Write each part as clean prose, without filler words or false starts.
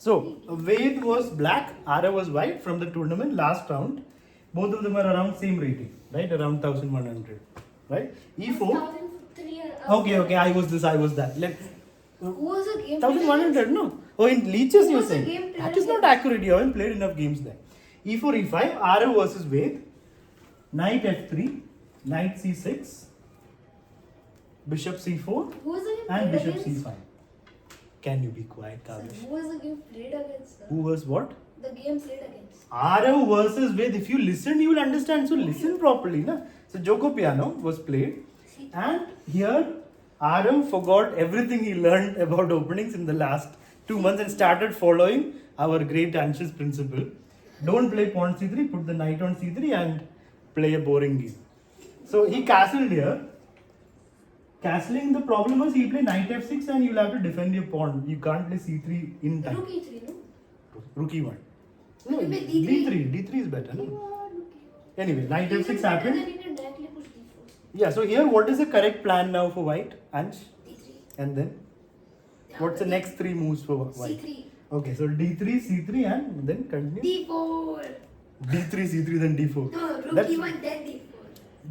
So Ved was black, Arav was white from the tournament last round. Both of them are around same rating, right? Around 1100, right? E4. 1003. Okay. I was this, I was that. Who was the game? 1100, no? Oh, in leeches Who you're was the saying? game That player is not against? accurate. You haven't played enough games there. E4, E5, Arav versus Ved. Knight F3, Knight C6, Bishop C4, Who was the game and played Bishop against? C5. Can you be quiet, Kavish? Who was the game played against? Sir? Who was what? The game played against. Arav versus Ved. If you listen, you will understand. So listen properly. Na? So Joko Piano was played. And here, Arav forgot everything he learned about openings in the last 2 months and started following our great Ansh's principle. Don't play pawn c3, put the knight on c3 and play a boring game. So he castled here. Castling, the problem was he played knight f6 and you'll have to defend your pawn. You can't play c3 in time. Rook e3, no? Rook e1. No, You play D3. D3 is better, no? Rook e1. Anyway, knight Even f6 better happened. than you can directly push d4. Yeah, so here what is the correct plan now for white? Ansh? d3. And then? What's the next 3 moves for white? c3. Okay, so d3, c3 and then continue? d4. d3, c3 then d4. No, rook That's- e1 then d4.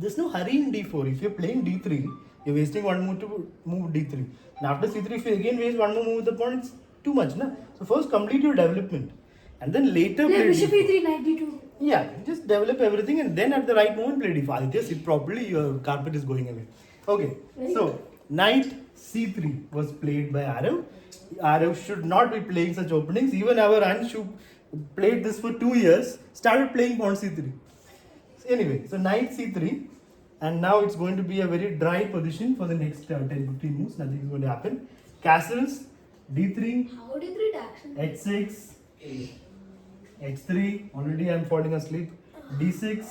There's no hurry in d4. If you're playing d3, you're wasting one move to move d3. And after c3, if you again waste one more move with the pawn, it's too much, na? So first complete your development. And then later Play play bishop d4. e3, knight d2. Yeah, just develop everything and then at the right moment play d4. Aditya, sit properly, your carpet is going away. Okay, so knight c3 was played by Arav. Arav should not be playing such openings. Even our Ansh, who played this for 2 years, started playing pawn c3. So anyway, so knight c3, and now it's going to be a very dry position for the next 10-15 moves. Nothing is going to happen. Castles, d3, How did you read action? h6, h3, already I'm falling asleep, d6,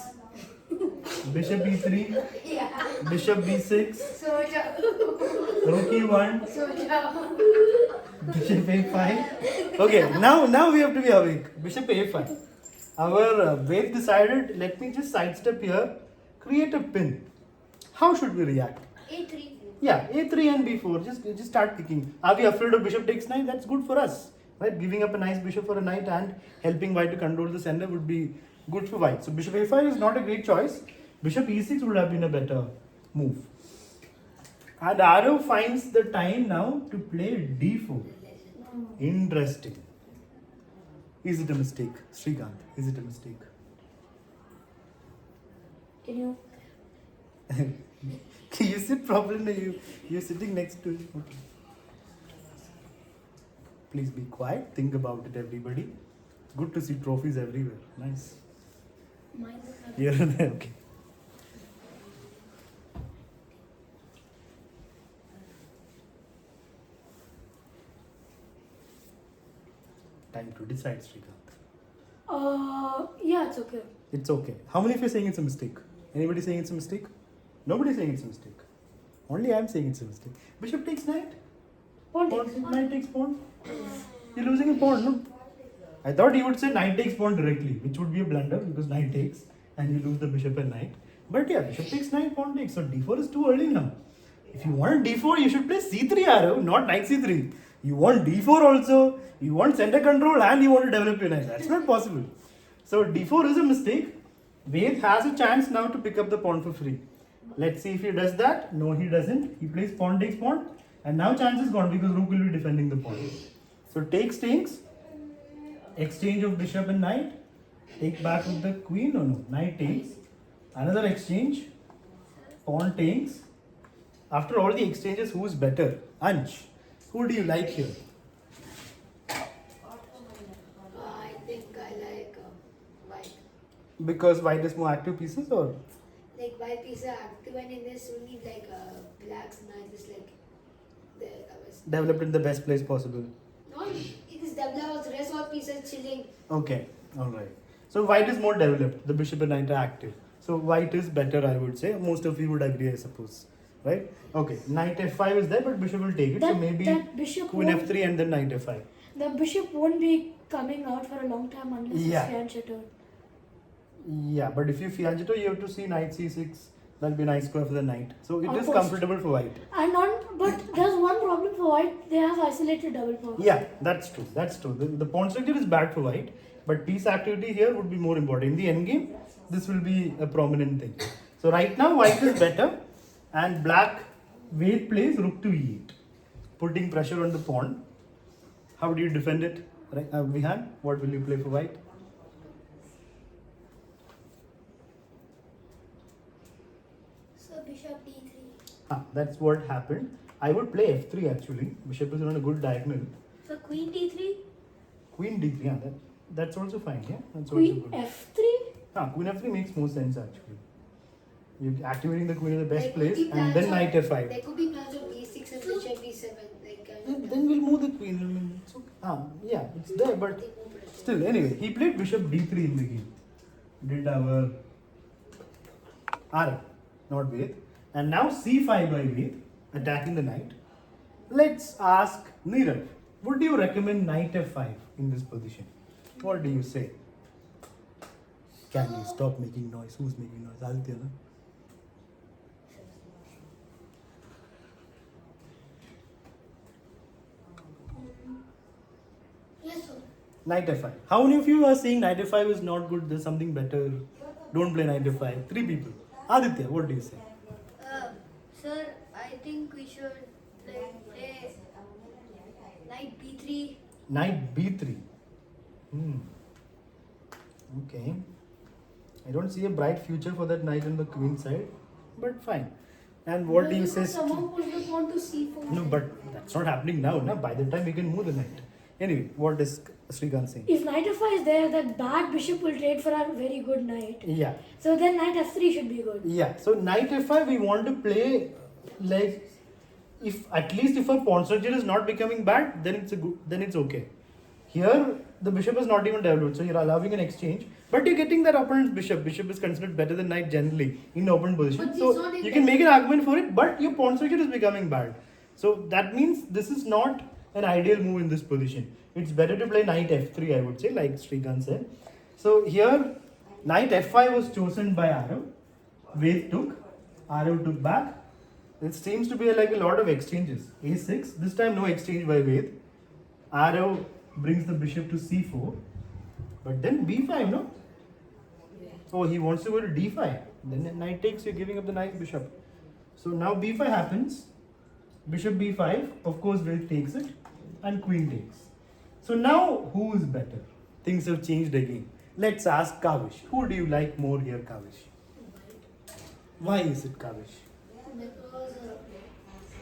bishop e3, Yeah. bishop b6, Soja. rook e1, Soja. bishop a5. Okay, now we have to be awake. Bishop a5. Our Ved decided, let me just sidestep here, create a pin. How should we react? a3. Yeah, a3 and b4, just start kicking. Are we afraid of bishop takes knight? That's good for us. Right? Giving up a nice bishop for a knight and helping white to control the center would be good for white. So bishop a5 is not a great choice. Bishop e6 would have been a better move. And Arav finds the time now to play d4. Interesting. Is it a mistake? Srikanth, is it a mistake? Can you? You sit properly. No, you're sitting next to it. Okay. Please be quiet. Think about it, everybody. It's good to see trophies everywhere. Nice. Mine is not. Here and there. Okay. Time to decide, Srikanth. Yeah, it's okay. It's okay. How many of you are saying it's a mistake? Anybody saying it's a mistake? Nobody saying it's a mistake. Only I am saying it's a mistake. Bishop takes knight. Pawn Pawn, takes. knight takes pawn. You're losing a pawn, no? I thought you would say knight takes pawn directly, which would be a blunder because knight takes and you lose the bishop and knight. But yeah, bishop takes knight, pawn takes. So d4 is too early now. If you want d4, you should play c3 Arav, not knight c3. You want d4 also, you want center control and you want to develop your knight. That's not possible. So d4 is a mistake. Ved has a chance now to pick up the pawn for free. Let's see if he does that. No, he doesn't. He plays pawn takes pawn. And now chance is gone because rook will be defending the pawn. So takes, exchange of bishop and knight. Take back with the queen. No. Knight takes. Another exchange. Pawn takes. After all the exchanges, who is better? Ansh. Who do you like here? I think I like white. Because white is more active pieces or? Like white is active and in this we need like black's knight is like there. Developed in the best place possible. No, it is developed. The rest of pieces chilling. Okay, alright. So white is more developed. The bishop and knight are active. So white is better, I would say. Most of you would agree, I suppose. Right? Okay, knight f5 is there, but bishop will take it. So maybe that bishop queen won't- f3 and then knight f5. The bishop won't be coming out for a long time unless Yeah. it's fianchetto. Yeah, but if you fianchetto, you have to see knight c6, That'll be a nice square for the knight. So it Of is course. comfortable for white. And but there's one problem for white. They have isolated double pawn. Yeah, that's true. That's true. The pawn structure is bad for white, but piece activity here would be more important. In the endgame, this will be a prominent thing. So right now, white is better, and black Ved plays rook to e8, putting pressure on the pawn. How do you defend it, Vihan? What will you play for white? So bishop d3. That's what happened. I would play f3 actually. Bishop is on a good diagonal. So queen d3. Queen d3, yeah, that's also fine. Yeah, that's Queen also good. f3. Queen f3 makes more sense actually. You're activating the queen in the best There could place, be and plans then of- knight f5. There could be plans of d6 and bishop d7. Then we'll move the queen. I mean, it's okay. Yeah, it's there, but still, anyway, he played bishop d3 in the game. Did our Arav, not Ved. And now c5 by Ved, attacking the knight. Let's ask Nirav, would you recommend knight f5 in this position? What do you say? Can you stop making noise? Who's making noise? Aditya, no? Yes, sir. Knight f5. How many of you are saying knight f5 is not good? There's something better. Don't play knight f5. 3 people. Aditya, what do you say? Sir, I think we should play knight b3. Knight b3. Okay. I don't see a bright future for that knight on the queen side, but fine. And what do you say? Someone push the pawn to c4. No, but that's not happening now. No? By the time we can move the knight. Anyway, what is Srikanth saying? If knight f5 is there, that bad bishop will trade for a very good knight. Yeah. So then knight f3 should be good. Yeah. So knight f5 we want to play like if at least if a pawn structure is not becoming bad, then it's okay. Here the bishop is not even developed, so you're allowing an exchange, but you're getting that opponent's bishop. Bishop is considered better than knight generally in open position. But So it's not you can make an argument for it, but your pawn structure is becoming bad. So that means this is not an ideal move in this position. It's better to play knight f3, I would say, like Srikanth said. So here knight f5 was chosen by Arav. Ved took. Arav took back. It seems to be like a lot of exchanges. a6. This time no exchange by Ved. Arav brings the bishop to c4. But then b5, no? Oh, he wants to go to d5. Then knight takes, you're giving up the knight bishop. So now b5 happens. Bishop b5. Of course, Ved takes it. And queen takes. So now who is better? Things have changed again. Let's ask Kavish. Who do you like more here, Kavish? Why is it Kavish? Because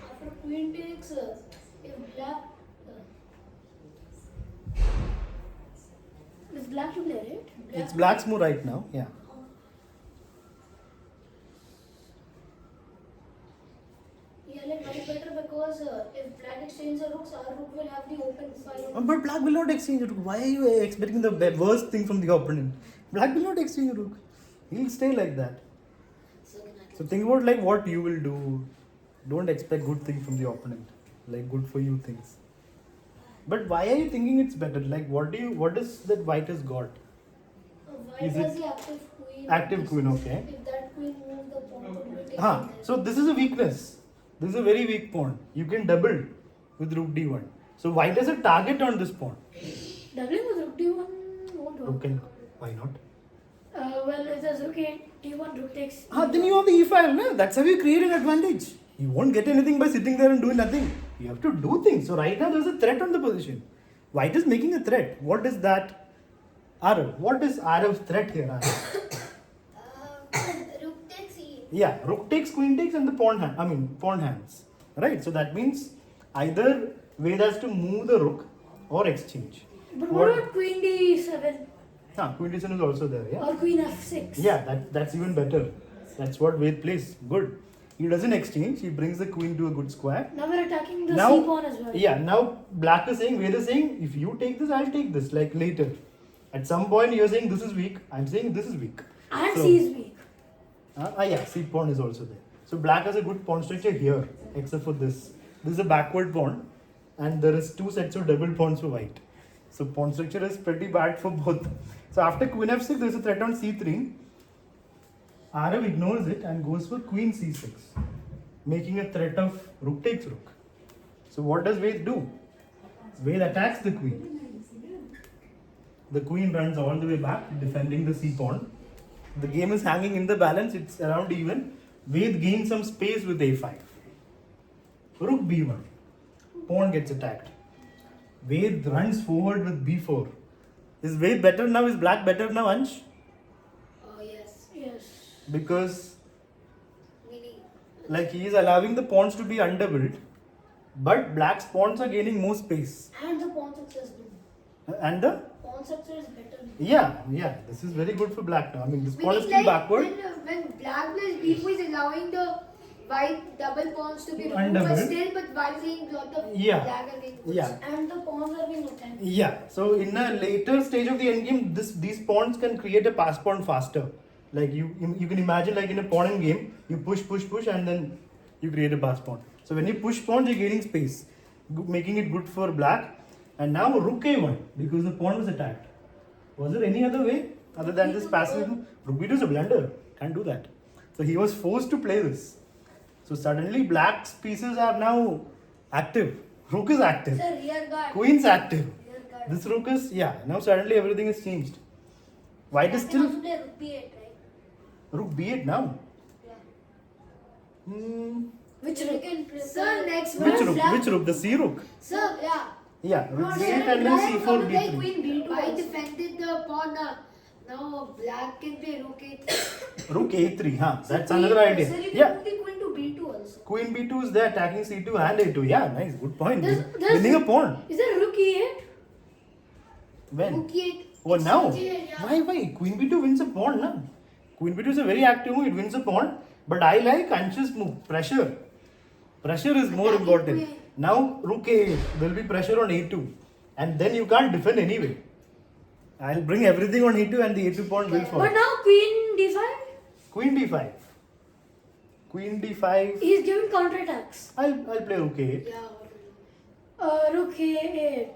after queen takes, if black. It's black to play, right? It's black's move right now. Yeah. Yeah, like white better because if black exchanges the rooks, our rook will have the open file. But black will not exchange a rook. Why are you expecting the worst thing from the opponent? Black will not exchange a rook. He'll stay like that. So think about like what you will do. Don't expect good things from the opponent. Like good for you things. But why are you thinking it's better? Like what is that white has got? White Is has it the active queen. active queen, okay. If that queen moves, the pawn could be taken. So this is a weakness. This is a very weak pawn. You can double with rook d1. So white has a target on this pawn. Doubling with rook d1 won't work. Rook can, why not? Well, if there's rook d1, rook takes. Then you have the e file, no? That's how you create an advantage. You won't get anything by sitting there and doing nothing. You have to do things. So right now there's a threat on the position. White is making a threat. What is that? Arav. What is Arav's threat here, Arav? Rook takes e. Yeah, rook takes, queen takes, and the pawn hands. Right? So that means either Ved has to move the rook or exchange. But what about queen d7 Queen d7 is also there, yeah? or queen f6? Yeah, that's even better. That's what Ved plays. Good. He doesn't exchange. He brings the queen to a good square. Now we're attacking the Now- c pawn as well. Yeah, now black is saying, Ved is saying, if you take this, I'll take this, like later. At some point, you're saying this is weak. I'm saying this is weak. And So- c is weak. Yeah, c pawn is also there. So black has a good pawn structure here, except for this. This is a backward pawn, and there is 2 sets of double pawns for white. So pawn structure is pretty bad for both. So after queen f6, there is a threat on c3. Arav ignores it and goes for queen c6, making a threat of rook takes rook. So what does Ved do? Ved attacks the queen. The queen runs all the way back, defending the c pawn. The game is hanging in the balance, it's around even. Ved gains some space with a5. Rook b1. Pawn gets attacked. Ved runs forward with b4. Is Ved better now? Is black better now, Ansh? Oh, yes. Yes. Because Meaning. like he is allowing the pawns to be underbuilt, but black's pawns are gaining more space. And the pawn success. And the Pawn success is better. yeah, this is very good for black now. I mean, this pawn is Meaning still like backward. when black plays b4 is allowing the white double pawns to be removed, Underbuilt. but still but white saying lot of Yeah. black are getting pushed. Yeah, And the pawns are being attacked. yeah. So in a later stage of the endgame, these pawns can create a pass pawn faster. Like you can imagine, like in a pawn in game, you push, and then you create a pass pawn. So when you push pawns, you're gaining space, making it good for black. And now rook a1 because the pawn was attacked. Was there any other way other than this passive move? Rook b2 is a blunder. Can't do that. So he was forced to play this. So suddenly black's pieces are now active. Rook is active. Sir, rear guard. Queen's active. Rear guard. This rook is, now suddenly everything has changed. White is Black can still also play rook b8, right? rook b8 now. Yeah. Hmm. Which So you rook? can play Sir, next Which one. rook? Black- Which rook? The c rook. Sir, yeah. Yeah, rook No, b8 sir, and then black c4 can play b3. queen b2. White defended the pawn. Now black can play rook a3. Rook a3, huh? That's Sir, another Sir, idea. you Yeah. can move the queen to b2 also. Queen b2 is there attacking c2 and a2. Yeah, nice, good point. There's- Winning a pawn. Is there rook e8? When? Rook e8. Oh, now? Yeah. Why? Queen b2 wins a pawn, na? Queen b2 is a very active move, it wins a pawn. But I like Ansh's move, pressure. Pressure is more Attacking important. queen. Now, rook a8, there will be pressure on a2. And then you can't defend anyway. I'll bring everything on a2 and the a2 pawn will fall. But now queen d5? Queen d5. Queen d5. He's giving counterattacks. I'll play rook a8. Yeah. Rook a8.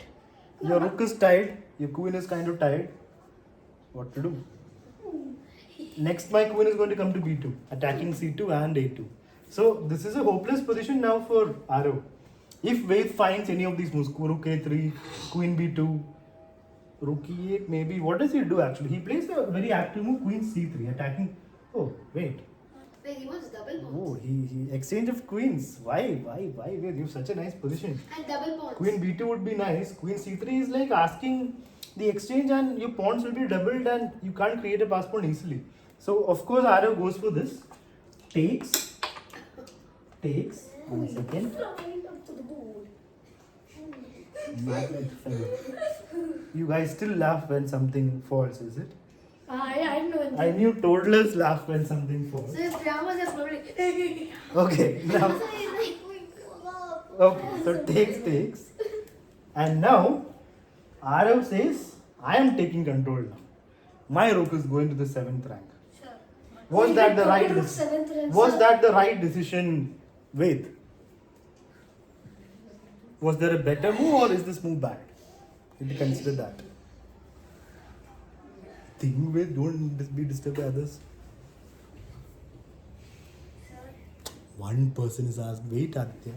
Your rook is tied. Your queen is kind of tied. What to do? Next, my queen is going to come to b2, attacking c2 and a2. So this is a hopeless position now for Arav. If Ved finds any of these moves, rook a3, queen b2, rook e8, maybe. What does he do actually? He plays a very active move, queen c3, attacking. Oh wait. Wait, he wants double pawns. Oh, he exchange of queens. Why? Ved, you have such a nice position. And double pawns. Queen b2 would be nice. Queen c3 is like asking the exchange, and your pawns will be doubled, and you can't create a pass pawn easily. So of course Arav goes for this. Takes. 1 second. Right up to the board. Magnet fell. You guys still laugh when something falls, is it? I know. I knew toddlers laugh when something falls. So if Ramos is probably Okay, now. So he's like, going to up. Okay, so takes. And now, Arav says, I am taking control now. My rook is going to the 7th rank. Sure. Was that the right Rook decision? 7th rank, Was sir. that the right decision, Ved? Was there a better move or is this move bad? Did you consider that? Think, Ved, don't be disturbed by others. One person is asked, wait, Aditya.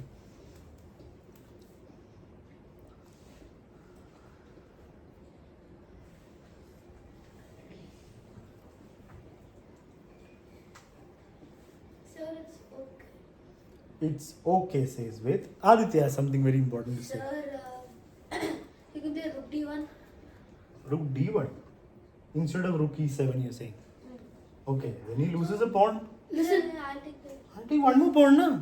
Sir, it's okay. It's okay, says Ved. Aditya has something very important to say. Sir, you can play rook d1. Rook d1 instead of rook e7, you're saying. Okay, when he loses a pawn, Listen, I'll take the. I'll take one more pawn, na?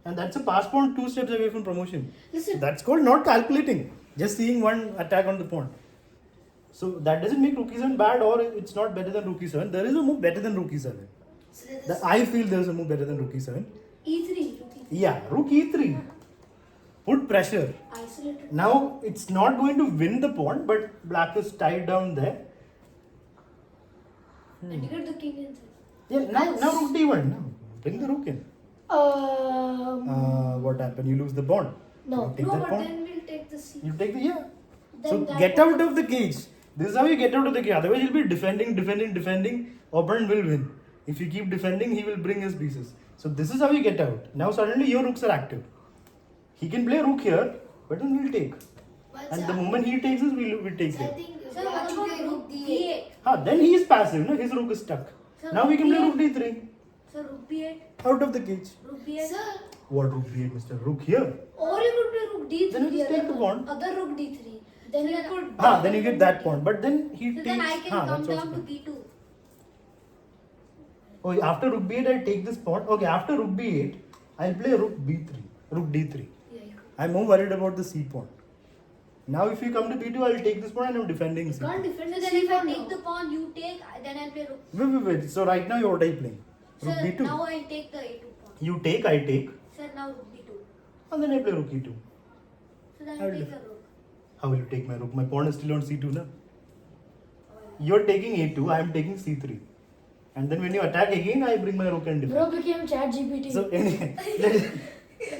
And that's a pass pawn 2 steps away from promotion. listen. That's called not calculating, just seeing one attack on the pawn. So that doesn't make rook e7 bad, or it's not better than rook e7. There is a move better than rook e7. so there's I feel there is a move better than rook e7. E3. Rook E3. Yeah, rook e3. Put pressure. Isolated. Now it's not going to win the pawn, but black is tied down there. And you get the king inside. Yeah, now rook d1. Now bring the rook in. What happened? You lose the pawn. No. You take No, that but pawn. then we'll take the c. You take the Then So that get pawn- out of the cage. This is how you get out of the cage. Otherwise, you'll be defending. Opponent will win. If you keep defending, he will bring his pieces. So this is how you get out. Now suddenly your rooks are active. He can play rook here, but then we'll take. But And sir, the moment he takes this, we'll take I it. think Sir, black what should about play rook D8. d8? Then he is passive, no? His rook is stuck. Sir, Now we can play rook rook d3. Sir, rook b8. Out of the cage. Rook b8. Sir, What rook d8, Mr. Rook here? Or you could play rook d3. Then we just take the pawn. Other rook d3. Then you could. Then you get that pawn. But then he So takes. then I can come that's also down to fine. b2. Oh, after rook b8, I take this pawn. Okay, after rook b8, I'll play rook b3. Rook d3. Yeah, you could. I'm more worried about the c pawn. Now, if you come to b2, I'll take this pawn and I'm defending c. Can't defend so the then if I c pawn take now. the pawn, you take, then I play rook. Wait. So, right now, what are you playing? Rook Sir, b2. now I'll take the a2 pawn. You take, I take. Sir, now rook b2. And then I play rook e2. So then I'll I'll take def- the rook. How will you take my rook? My pawn is still on c2, na? You're taking a2, I am taking c3. And then when you attack again, I bring my rook and defend. Bro became ChatGPT. So anyway,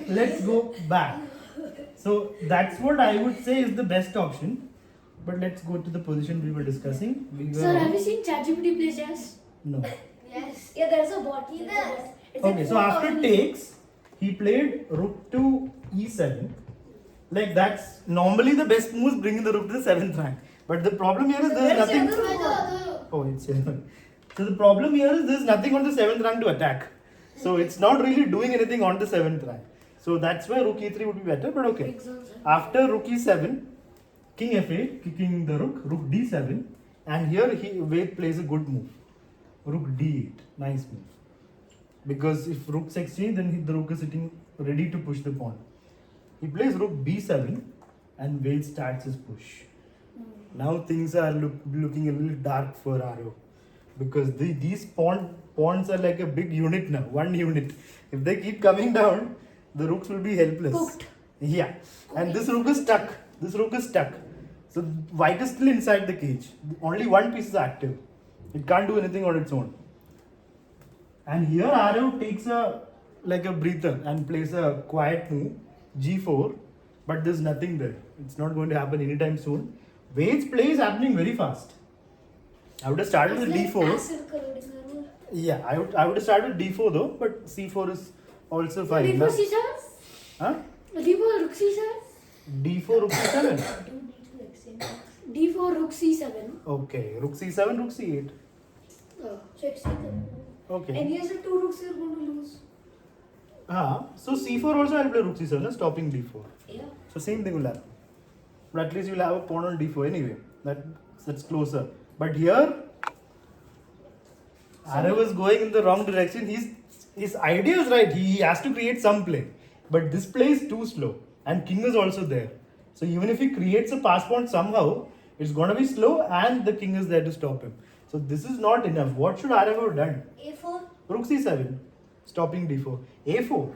let's go back. So that's what I would say is the best option. But let's go to the position we were discussing. We were Sir, have you seen ChatGPT play chess? No. Yes. Yeah, there's a bot. Yes. There's a bot. It's Okay, like so after 4,000. takes, he played rook to e7. Like that's normally the best move is bringing the rook to the 7th rank. But the problem here is there's Where's the nothing. other rook? Oh, it's here. So the problem here is there's nothing on the 7th rank to attack. So it's not really doing anything on the 7th rank. So that's why rook e3 would be better, but okay. After rook e7, king f8, kicking the rook, rook d7, and here Ved plays a good move. Rook d8, nice move. Because if rooks exchange, then the rook is sitting ready to push the pawn. He plays rook b7, and Ved starts his push. Now things are looking a little dark for Aro. Because these pawns are like a big unit now, one unit. If they keep coming down, the rooks will be helpless. Cooked. Yeah. And this rook is stuck. This rook is stuck. So white is still inside the cage. Only one piece is active. It can't do anything on its own. And here Aro takes a breather and plays a quiet move, g4, but there's nothing there. It's not going to happen anytime soon. Ved's play is happening very fast. I would have started with d4. Acid corroding armor. Yeah, I would have started with d4 though, but c4 is also fine. D4 C7? Huh? D4 Rook C7? d4 rook c7. Don't need to exchange. D4 Rook C7. Okay, rook c7, rook c8. So exchange them. Okay. And here's the two rooks you're going to lose. So c4 also I'll play rook c7, stopping d4. Yeah. So same thing will happen. But at least you'll have a pawn on d4 anyway. That's closer. But here, Aro is going in the wrong direction. His idea is right. He has to create some play. But this play is too slow. And king is also there. So even if he creates a pass pawn somehow, it's going to be slow and the king is there to stop him. So this is not enough. What should Aro have done? A4. Rook c7, stopping d4. A4.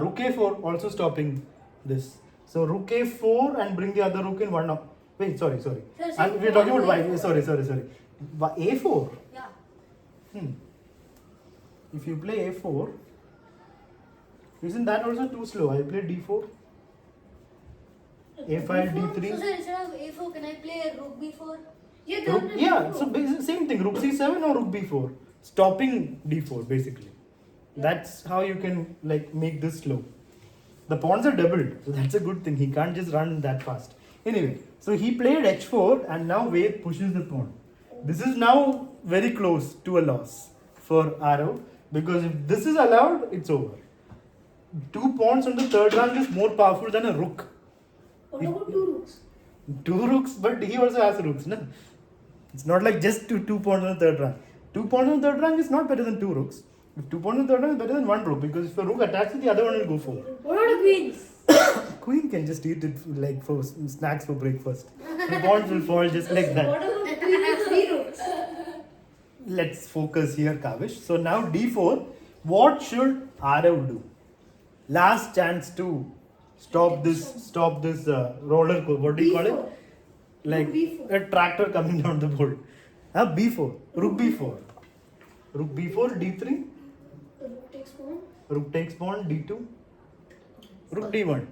Rook a4 also stopping this. So rook a4 and bring the other rook in one of. Wait, sorry. Sir, We're talking about white. Sorry. A4. Yeah. If you play a4, isn't that also too slow? I play d4. A5, So d3. sir, instead of A4, can I play rook B4? Yeah, Rook, yeah, so same thing. Rook c7 or rook b4, stopping d4 basically. That's how you can make this slow. The pawns are doubled, so that's a good thing. He can't just run that fast. Anyway, so he played h4 and now Ved pushes the pawn. This is now very close to a loss for Aro because if this is allowed, it's over. 2 pawns on the third rank is more powerful than a rook. What about two rooks? 2 rooks, but he also has rooks, no? It's not like just two pawns on the third rank. 2 pawns on the third rank is not better than 2 rooks. If 2 pawns on the third rank is better than 1 rook because if a rook attacks it, the other one will go for. What are the queens? Queen can just eat it for snacks for breakfast. The pawns will fall just like that. What about three rooks? Let's focus here, Kavish. So now d4. What should Aro do? Last chance to stop this roller coaster. What do you call it? B4. Like B4. a tractor coming down the board. b4. Rook b4. Rook b4, d3. Rook takes pawn. Rook takes pawn, d2. Rook d1.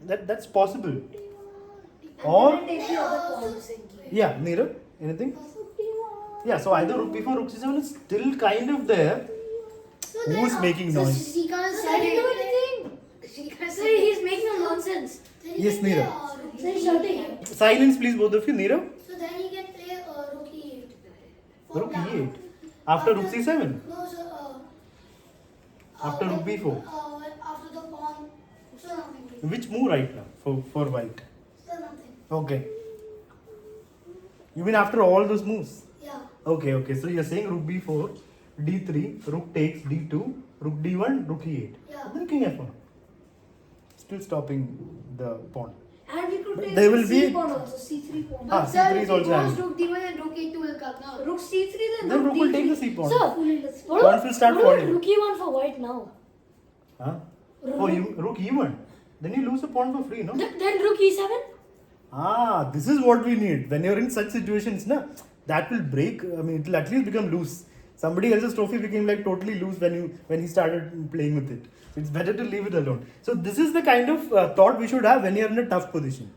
That's possible. And Or- then I take the other pawns. Yeah, Neerav, anything? Yeah, so either rook b4, rook c7 is still kind of there. Who's making So noise? she can't I didn't do say anything. She can't Sir, say he's making some nonsense. Yes, Neera. Sir, he's shouting. Silence, please, both of you. Neerav? So then he can play rook e8. for Rook black. e8. After rook c7. No, sir. After rook b4. After the pawn. So nothing. Which move right now for white? So nothing. Okay. You mean after all those moves? Yeah. Okay. So you're saying rook b4, d3, rook takes d2, rook d1, rook e8. Yeah. Then king f1. Still stopping the pawn. And we could But take there will C be- pawn also, C3 pawn. Ah, Sir, c3 if is he also goes having. rook d1 and rook a2 will come now. Rook C3 Then rook will D3. take the c pawn. Sir, Pawns what will start about falling. rook e1 for white now? Huh? Oh, rook e1. Then you lose a pawn for free, no? Then rook e7? Ah, this is what we need. When you're in such situations, na, that will break. I mean, it will at least become loose. Somebody else's trophy became like totally loose when he started playing with it. So it's better to leave it alone. So this is the kind of thought we should have when you're in a tough position.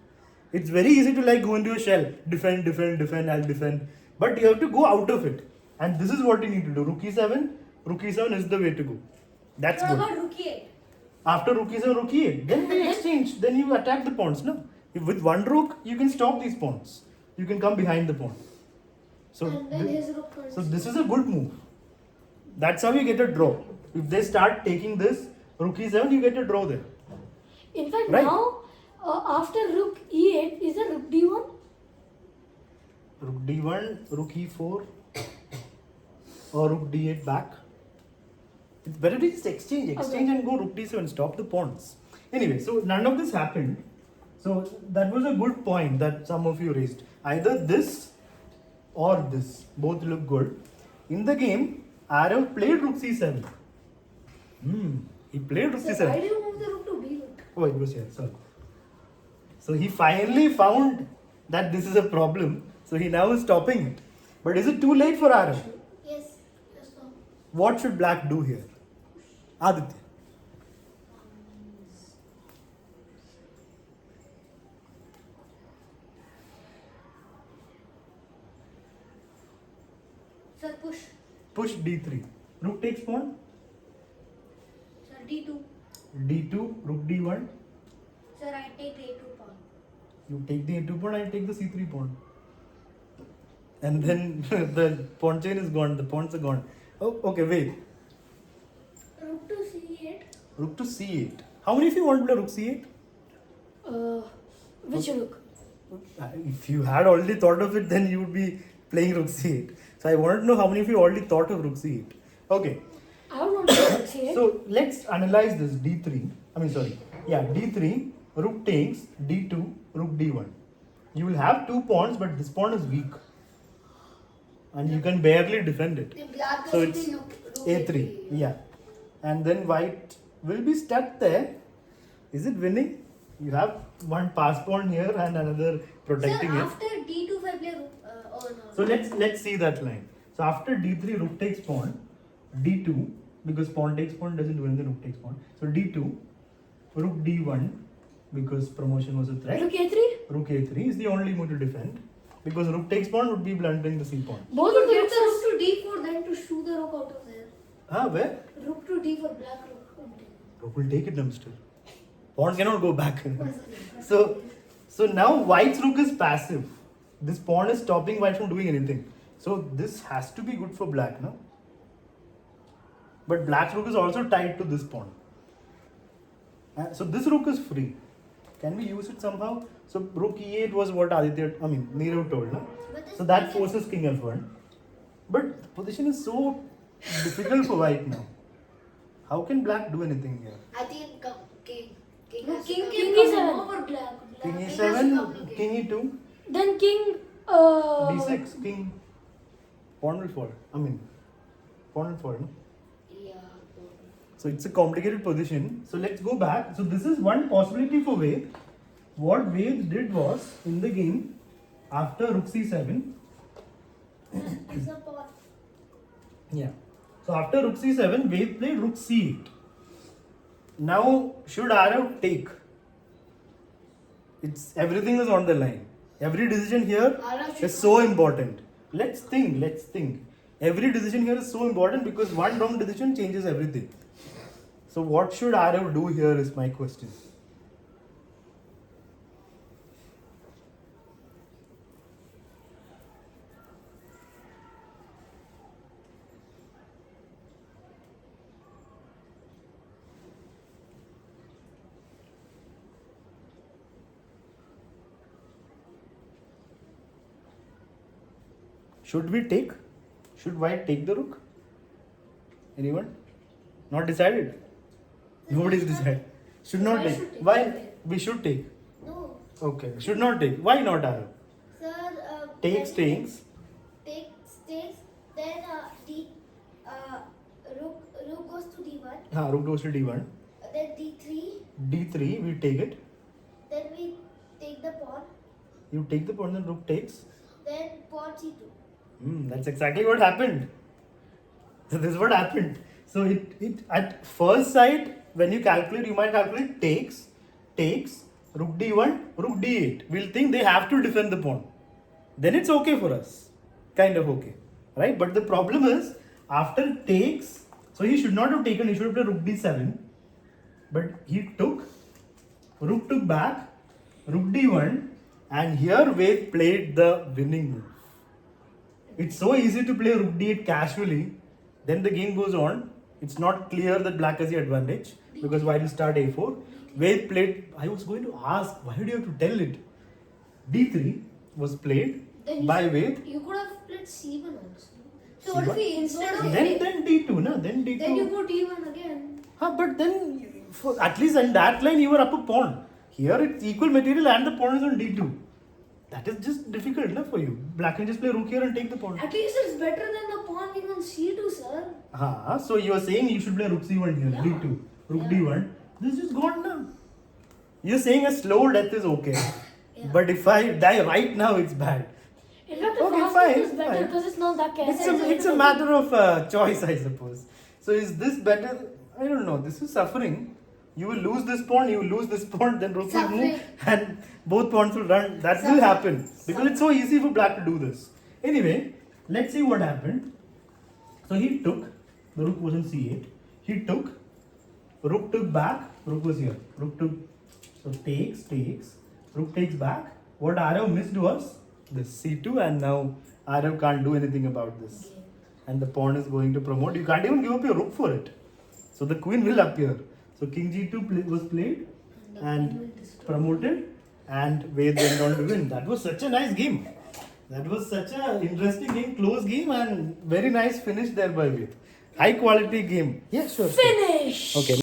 It's very easy to like go into a shell, defend, I'll defend. But you have to go out of it. And this is what you need to do. Rook e7 is the way to go. That's What good. about rook e8? After rook e7, rook e8, then we exchange. Then you attack the pawns. No, if with one rook you can stop these pawns. You can come behind the pawn. So, And then his rook comes. so this is a good move. That's how you get a draw. If they start taking this rook e7, you get a draw there. In fact, Right. now, after rook e8, is there rook d1? Rook d1, rook e4, or rook d8 back. It's better to just exchange and go rook d7, stop the pawns. Anyway, so none of this happened. So that was a good point that some of you raised. Either this or this, both look good. In the game, Arav played rook c7. He played rook Sir, c7. why do you move the rook to b rook? Oh, it was here, sorry. So he finally found that this is a problem. So he now is stopping it. But is it too late for Arav? Yes. Yes, no. What should black do here? Aditya. Sir, push. Push d3. Rook takes pawn. Sir, d2. d2, rook d1. Sir, I take the a2 pawn. You take the a2 pawn, I take the c3 pawn. And then the pawn chain is gone, the pawns are gone. Oh, okay, wait. Rook to c8. Rook to c8. How many of you want to play rook c8? Which rook? If you had already thought of it, then you would be playing rook c8. So I wanted to know how many of you already thought of rook c8. Okay, I don't want to play rook c8. so let's analyze this d3. d3, rook takes, d2, rook d1. You will have two pawns, but this pawn is weak. And you can barely defend it. The black So has it's to rook a3, yeah. And then white will be stuck there. Is it winning? You have one pass pawn here and another protecting Sir, it. after d2, if I play rook, oh no. So let's see that line. So after d3, rook takes pawn, d2, because pawn takes pawn doesn't do anything, rook takes pawn. So d2, rook d1, because promotion was a threat. Rook a3? Rook a3 is the only move to defend, because rook takes pawn would be blunting the c pawn. Both You of the get rooks the are... rook to d4 then to shoot the rook out of there. Where? Rook to d for black rook. Rook will take it dumpster. Pawn cannot go back. So now white's rook is passive. This pawn is stopping white from doing anything. So this has to be good for black, no? But black's rook is also tied to this pawn. So this rook is free. Can we use it somehow? So rook e8 was what Neerav told, no? So that forces king f1. But the position is so difficult for white now. How can black do anything here? I think king. King No, has to king come. can King come is- over black. King Black e7, has to come. king e2, Then king... d6, king. Pawn will fall. Pawn will fall, no? Yeah. So it's a complicated position. So let's go back. So this is one possibility for Ved. What Ved did was, in the game, after rook c7, It's a pawn. yeah. So after rook c7, Ved played rook c8. Now, should Arav take? Everything is on the line. Every decision here Arav should is so important. Let's think. Let's think. Every decision here is so important because one wrong decision changes everything. So what should Arav do here is my question. Should we take? Should white take the rook? Anyone? Not decided? Nobody's decided. Should not Why take. should take? Why? We should take. No. Okay. Should not take. Why not, Arav? Sir, Takes, takes. takes, then rook goes to d1, Rook goes to d1. then d3, d3, we take it. then we take the pawn, You take the pawn, then rook takes. then pawn c2. That's exactly what happened. So this is what happened. So it at first sight, when you calculate, you might calculate takes, rook d1, rook d8. We'll think they have to defend the pawn. Then it's okay for us. Kind of okay. Right? But the problem is, after takes, so he should not have taken, he should have played rook d7. But he took, rook took back, rook d1, and here Ved played the winning move. It's so easy to play rook d8 casually. Then the game goes on. It's not clear that black has the advantage because white will start a4. Ved played. I was going to ask, why do you have to tell it? d3 was played Then by Ved. you could have played c1 also. So what if we instead of Then d2, na? Then d2. Then you go d1 again. But then, for, at least in that line, you were up a pawn. Here it's equal material and the pawn is on d2. That is just difficult na, for you. Black can just play rook here and take the pawn. At least it's better than the pawn being on c2, sir. So you are saying you should play rook c1 here, Yeah. d2, rook d1. This is gone now. You're saying a slow death is okay. Yeah. But if I die right now, it's bad. In fact, the Okay, fast fine, one is better fine. because it's not that careful. It's a matter of choice, I suppose. So is this better? I don't know. This is suffering. You will lose this pawn, you will lose this pawn, then rook will move, Suffering. and both pawns will run. That will happen because it's so easy for black to do this. Anyway, let's see what happened. So he took, the rook was on c8. He took, rook took back, rook was here. Rook took, so takes, rook takes back. What Arav missed was this c2, and now Arav can't do anything about this. And the pawn is going to promote. You can't even give up your rook for it. So the queen will appear. So king g2 was played and promoted, and Ved went on to win. That was such a nice game. That was such an interesting game, close game, and very nice finish there by Ved. High quality game. Yeah, sure. Finish! Okay.